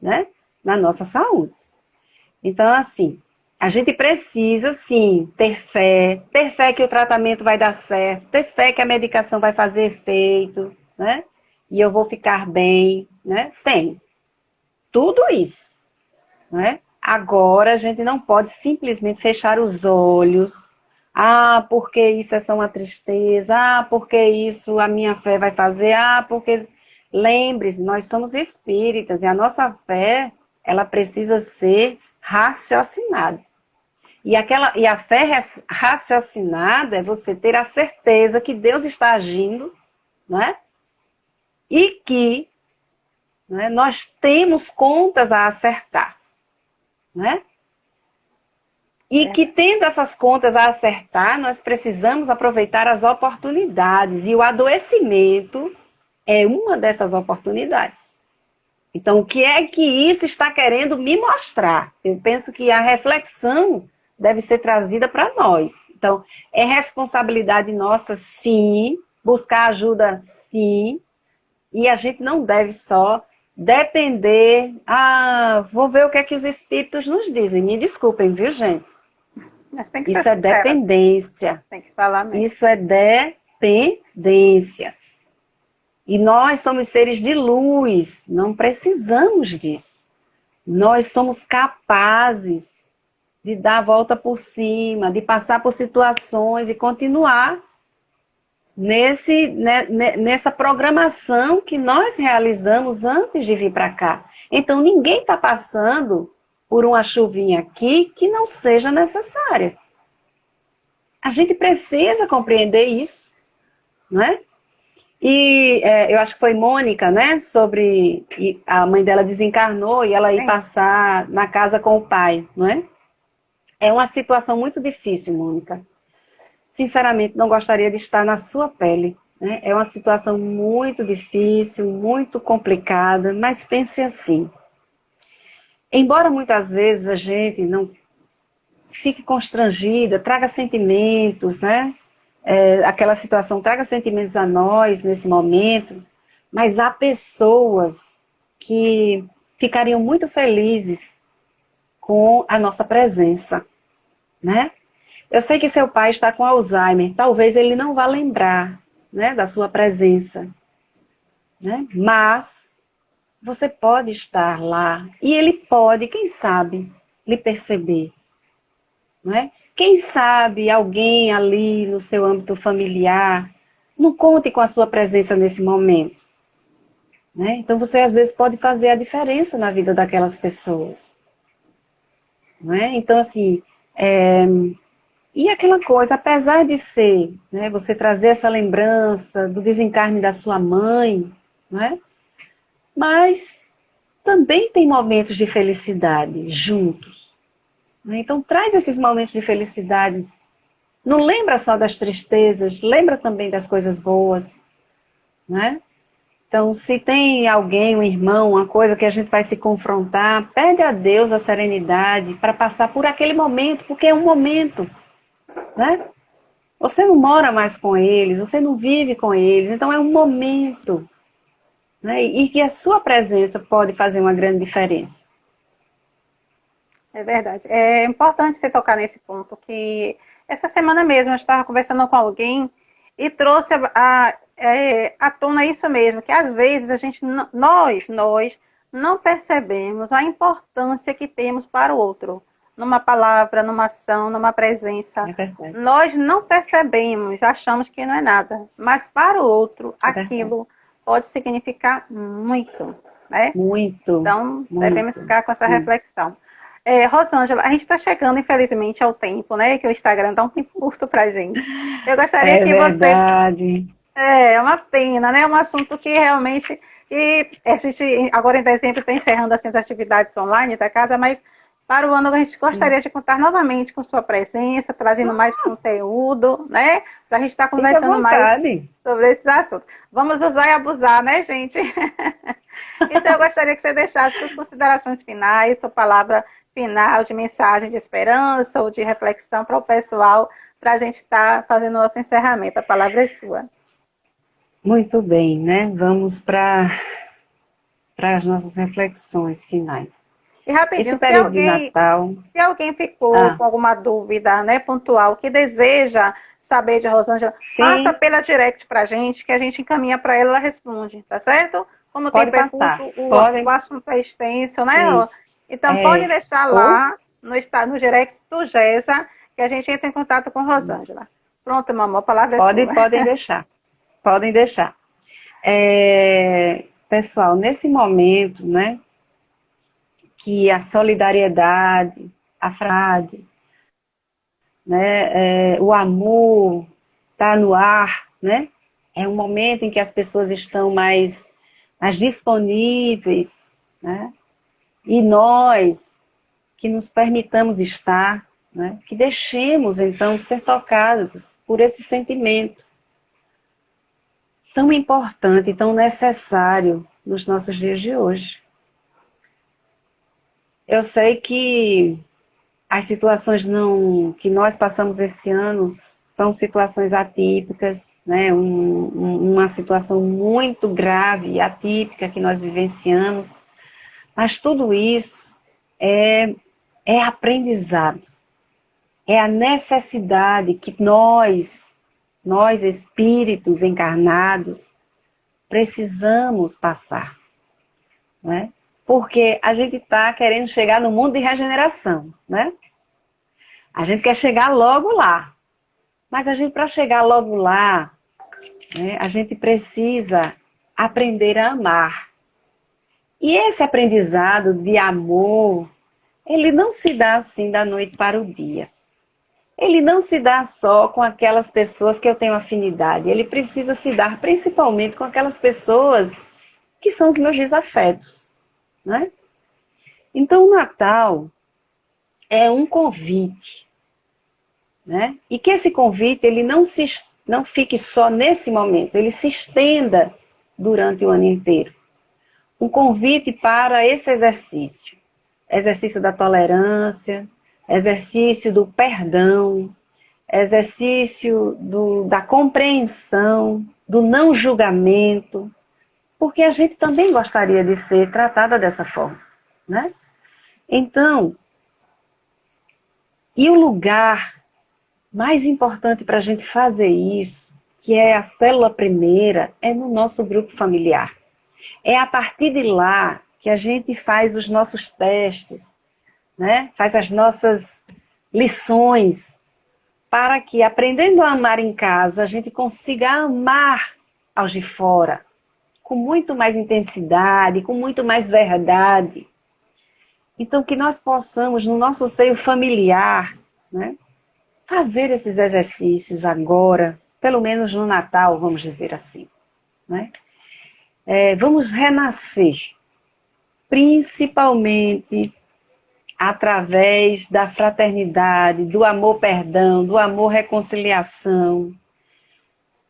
né, na nossa saúde. Então, assim, a gente precisa, sim, ter fé que o tratamento vai dar certo, ter fé que a medicação vai fazer efeito, né, e eu vou ficar bem, né, tem. Tudo isso. Né? Agora a gente não pode simplesmente fechar os olhos. Ah, porque isso é só uma tristeza. Ah, porque isso a minha fé vai fazer. Ah, porque lembre-se, nós somos espíritas e a nossa fé, ela precisa ser raciocinada. E a fé raciocinada é você ter a certeza que Deus está agindo, né? E que, né, nós temos contas a acertar, né? E que, verdade. tendo essas contas a acertar, nós precisamos aproveitar as oportunidades. E o adoecimento é uma dessas oportunidades. Então, o que é que isso está querendo me mostrar? Eu penso que a reflexão deve ser trazida para nós. Então, é responsabilidade nossa, sim, buscar ajuda, sim, e a gente não deve só depender. Ah, vou ver o que é que os espíritos nos dizem. Me desculpem, viu, gente? Mas tem que ser Isso é sincera, dependência. tem que falar mesmo. Isso é dependência. E nós somos seres de luz, não precisamos disso. Nós somos capazes de dar a volta por cima, de passar por situações e continuar nessa programação que nós realizamos antes de vir para cá. Então, ninguém está passando por uma chuvinha aqui que não seja necessária. A gente precisa compreender isso, não é? E eu acho que foi Mônica, né? Sobre a mãe dela desencarnou e ela ir Sim, passar na casa com o pai, não é? É uma situação muito difícil, Mônica. Sinceramente, não gostaria de estar na sua pele, né? É uma situação muito difícil, muito complicada, mas pense assim. Embora muitas vezes a gente não fique constrangida, traga sentimentos, né? Aquela situação traga sentimentos a nós nesse momento, mas há pessoas que ficariam muito felizes com a nossa presença, né? Eu sei que seu pai está com Alzheimer, talvez ele não vá lembrar, né, da sua presença, né? Mas você pode estar lá e ele pode, quem sabe, lhe perceber. Não é? Quem sabe alguém ali no seu âmbito familiar não conte com a sua presença nesse momento. Né? Então você às vezes pode fazer a diferença na vida daquelas pessoas. Não é? Então assim, e aquela coisa, apesar de ser, né, você trazer essa lembrança do desencarne da sua mãe, não é? Mas também tem momentos de felicidade juntos. Né? Então traz esses momentos de felicidade. Não lembra só das tristezas, lembra também das coisas boas, né? Então, se tem alguém, um irmão, uma coisa que a gente vai se confrontar, pede a Deus a serenidade para passar por aquele momento, porque é um momento, né? Você não mora mais com eles, você não vive com eles, então é um momento, né? E que a sua presença pode fazer uma grande diferença. é verdade. É importante você tocar nesse ponto, que essa semana mesmo eu estava conversando com alguém e trouxe à tona isso mesmo, que às vezes a gente, nós não percebemos a importância que temos para o outro, numa palavra, numa ação, numa presença. É verdade, Nós não percebemos, achamos que não é nada, mas para o outro, é verdade. aquilo pode significar muito, né? Muito, Então, devemos muito. ficar com essa reflexão. Rosângela, a gente está chegando, infelizmente, ao tempo, né? Que o Instagram dá um tempo curto para a gente. Eu gostaria É que você... verdade. É uma pena, né? É um assunto que realmente... E a gente, agora em dezembro, está encerrando assim, as atividades online da casa, mas para o ano a gente gostaria de contar novamente com sua presença, trazendo mais conteúdo, né? Para a gente estar Fique à conversando mais vontade. sobre esses assuntos. Vamos usar e abusar, né, gente? Então, eu gostaria que você deixasse suas considerações finais, sua palavra final de mensagem de esperança ou de reflexão para o pessoal, para a gente estar fazendo o nosso encerramento. A palavra é sua. Muito bem, né? Vamos para as nossas reflexões finais. E Esse rapidinho, período de Natal. se alguém ficou Ah, com alguma dúvida, né, pontual, que deseja saber de Rosângela, passa sim, pela direct para a gente, que a gente encaminha para ela, ela responde, tá certo? Como tem pode percurso, passar. o Podem. assunto é extenso, né, Rô? Isso. Então, pode deixar Ou lá no direct do GESA, que a gente entra em contato com Rosângela. Pronto, mamãe, a palavra é sua. podem deixar. Podem deixar. Pessoal, nesse momento, né, que a solidariedade, a fraternidade, né, o amor está no ar, né? É um momento em que as pessoas estão mais disponíveis, né? E nós que nos permitamos estar, né? Que deixemos então ser tocados por esse sentimento tão importante, tão necessário nos nossos dias de hoje. Eu sei que as situações que nós passamos esse ano são situações atípicas, né? Uma situação muito grave e atípica que nós vivenciamos, mas tudo isso é aprendizado, é a necessidade que nós espíritos encarnados, precisamos passar, né? Porque a gente está querendo chegar no mundo de regeneração, né? A gente quer chegar logo lá. Mas a gente, para chegar logo lá, né, a gente precisa aprender a amar. E esse aprendizado de amor, ele não se dá assim da noite para o dia. Ele não se dá só com aquelas pessoas que eu tenho afinidade. Ele precisa se dar principalmente com aquelas pessoas que são os meus desafetos, né? Então, o Natal é um convite, né? E que esse convite ele não fique só nesse momento, ele se estenda durante o ano inteiro. Um convite para esse exercício. Exercício da tolerância, exercício do perdão, exercício da compreensão, do não julgamento, porque a gente também gostaria de ser tratada dessa forma, né? Então, e o lugar mais importante para a gente fazer isso, que é a célula primeira, é no nosso grupo familiar. É a partir de lá que a gente faz os nossos testes, né? Faz as nossas lições, para que, aprendendo a amar em casa, a gente consiga amar aos de fora, com muito mais intensidade, com muito mais verdade. Então, que nós possamos, no nosso seio familiar, né, fazer esses exercícios agora, pelo menos no Natal, vamos dizer assim, né? Vamos renascer, principalmente através da fraternidade, do amor-perdão, do amor-reconciliação.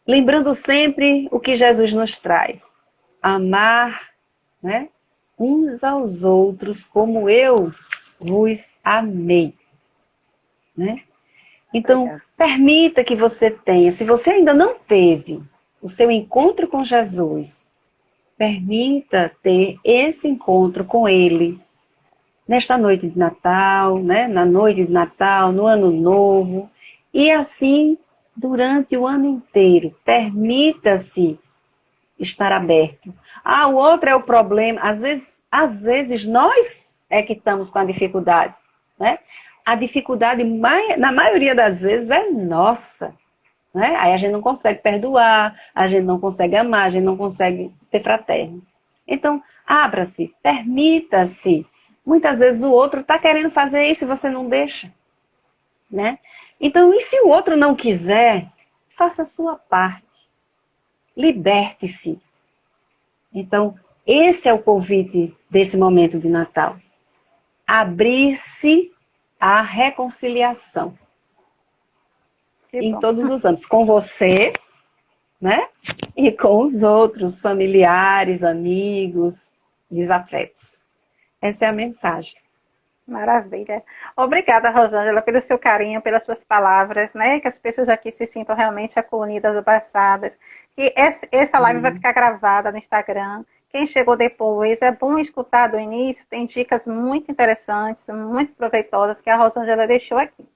Lembrando sempre o que Jesus nos traz. Amar, né, uns aos outros como eu vos amei. Né? Então, permita que você tenha, se você ainda não teve o seu encontro com Jesus, permita ter esse encontro com Ele nesta noite de Natal, né? Na noite de Natal, no Ano Novo, e assim durante o ano inteiro. Permita-se estar aberto. O outro é o problema. Às vezes nós é que estamos com a dificuldade, né? A dificuldade, na maioria das vezes, é nossa. né? Aí a gente não consegue perdoar, a gente não consegue amar, a gente não consegue ser fraterno. Então, abra-se, permita-se. Muitas vezes o outro está querendo fazer isso e você não deixa, né? Então, e se o outro não quiser, faça a sua parte. Liberte-se. Então, esse é o convite desse momento de Natal. Abrir-se à reconciliação. Em todos os âmbitos. Com você, né? E com os outros, familiares, amigos, desafetos. Essa é a mensagem. Maravilha. Obrigada, Rosângela, pelo seu carinho, pelas suas palavras, né? Que as pessoas aqui se sintam realmente acolhidas, abraçadas. Que essa live vai ficar gravada no Instagram. Quem chegou depois, é bom escutar do início, tem dicas muito interessantes, muito proveitosas que a Rosângela deixou aqui.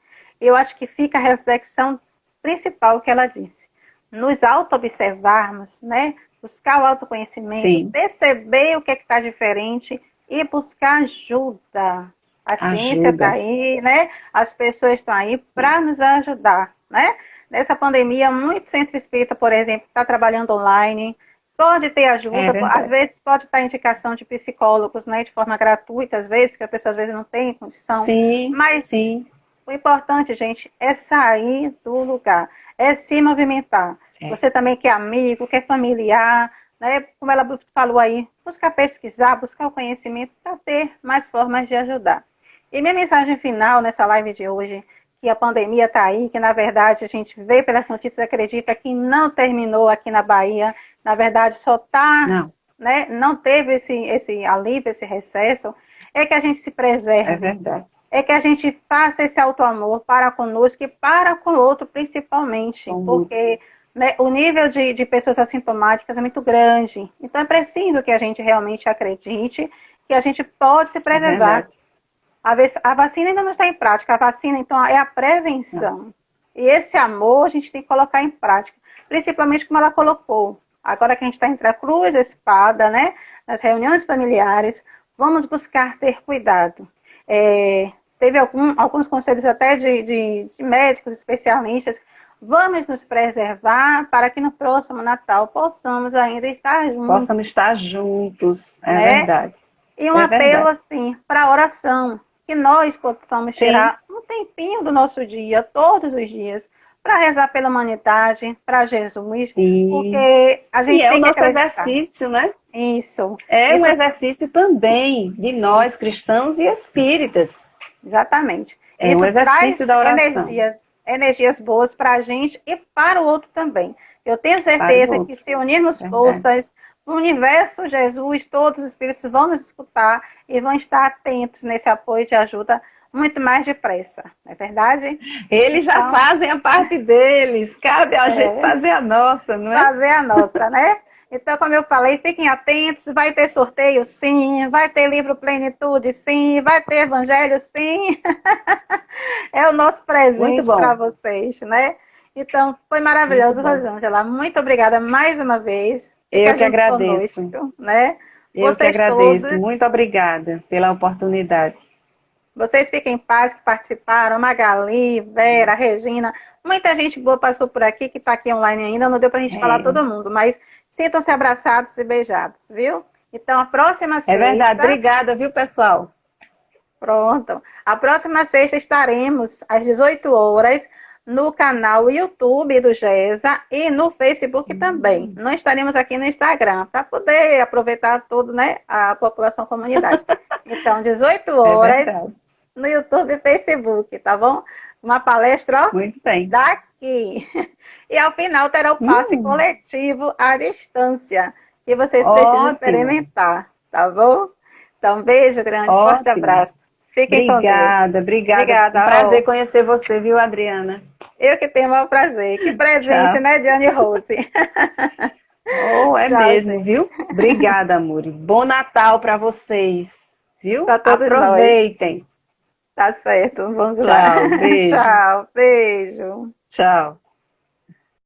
Eu acho que fica a reflexão principal que ela disse. Nos auto-observarmos, né? Buscar o autoconhecimento, Sim. Perceber o que está diferente e buscar ajuda. A ciência está aí, né? As pessoas estão aí para nos ajudar, né? Nessa pandemia, muito centro espírita, por exemplo, está trabalhando online, pode ter ajuda, às vezes pode estar indicação de psicólogos, né? De forma gratuita, às vezes, que a pessoa às vezes não tem condição. Sim, mas sim. O importante, gente, é sair do lugar, é se movimentar. Você também que é amigo, que é familiar, né? Como ela falou aí, buscar pesquisar, buscar o conhecimento para ter mais formas de ajudar. E minha mensagem final nessa live de hoje, que a pandemia está aí, que na verdade a gente vê pelas notícias, acredita que não terminou aqui na Bahia, na verdade só está, né? Não teve esse alívio, esse recesso, é que a gente se preserve. É verdade. É que a gente faça esse auto-amor para conosco e para com o outro principalmente, porque né, o nível de pessoas assintomáticas é muito grande. Então é preciso que a gente realmente acredite que a gente pode se preservar. A vacina ainda não está em prática, a vacina então é a prevenção. E esse amor a gente tem que colocar em prática, principalmente como ela colocou. Agora que a gente está entre a cruz e a espada, né, nas reuniões familiares, vamos buscar ter cuidado. Teve alguns conselhos até de médicos especialistas. Vamos nos preservar para que no próximo Natal possamos ainda estar juntos. Possamos estar juntos, é verdade. E um apelo assim para a oração, que nós possamos tirar um tempinho do nosso dia, todos os dias, para rezar pela humanidade, para Jesus, porque a gente tem o nosso exercício, né? Isso. Um exercício também de nós, cristãos e espíritas. Exatamente. Isso um exercício da oração. Energias boas para a gente e para o outro também. Eu tenho certeza que se unirmos forças, o universo, Jesus, todos os espíritos vão nos escutar e vão estar atentos nesse apoio de ajuda muito mais depressa, não é verdade? Eles já fazem a parte deles, cabe a gente fazer a nossa, não é? Fazer a nossa, né? Então, como eu falei, fiquem atentos, vai ter sorteio sim, vai ter livro Plenitude sim, vai ter evangelho sim. É o nosso presente para vocês, né? Então, foi maravilhoso, Rosângela. Muito obrigada mais uma vez. Eu que agradeço. Conosco, né? Eu que agradeço. Muito obrigada pela oportunidade. Vocês fiquem em paz que participaram, Magali, Vera, Regina, muita gente boa passou por aqui, que está aqui online ainda, não deu para a gente falar todo mundo, mas sintam-se abraçados e beijados, viu? Então, a próxima sexta... É verdade, obrigada, viu, pessoal? Pronto. A próxima sexta estaremos às 18 horas no canal YouTube do GESA e no Facebook também. Não estaremos aqui no Instagram, para poder aproveitar tudo, né, a população comunidade. Então, 18 horas no YouTube e Facebook, tá bom? Uma palestra, muito bem, daqui. E ao final terá o passe coletivo à distância, que vocês precisam experimentar, tá bom? Então, beijo grande, forte abraço. Fiquem com Deus. Obrigada. Um prazer conhecer você, viu, Adriana? Eu que tenho o maior prazer. Que presente, né, Diane Rose? Tchau, mesmo, gente. Viu? Obrigada, amor. Bom Natal para vocês, viu? Pra todos aproveitem. Nós. Tá certo, vamos lá. Tchau, beijo. Tchau, beijo. Tchau.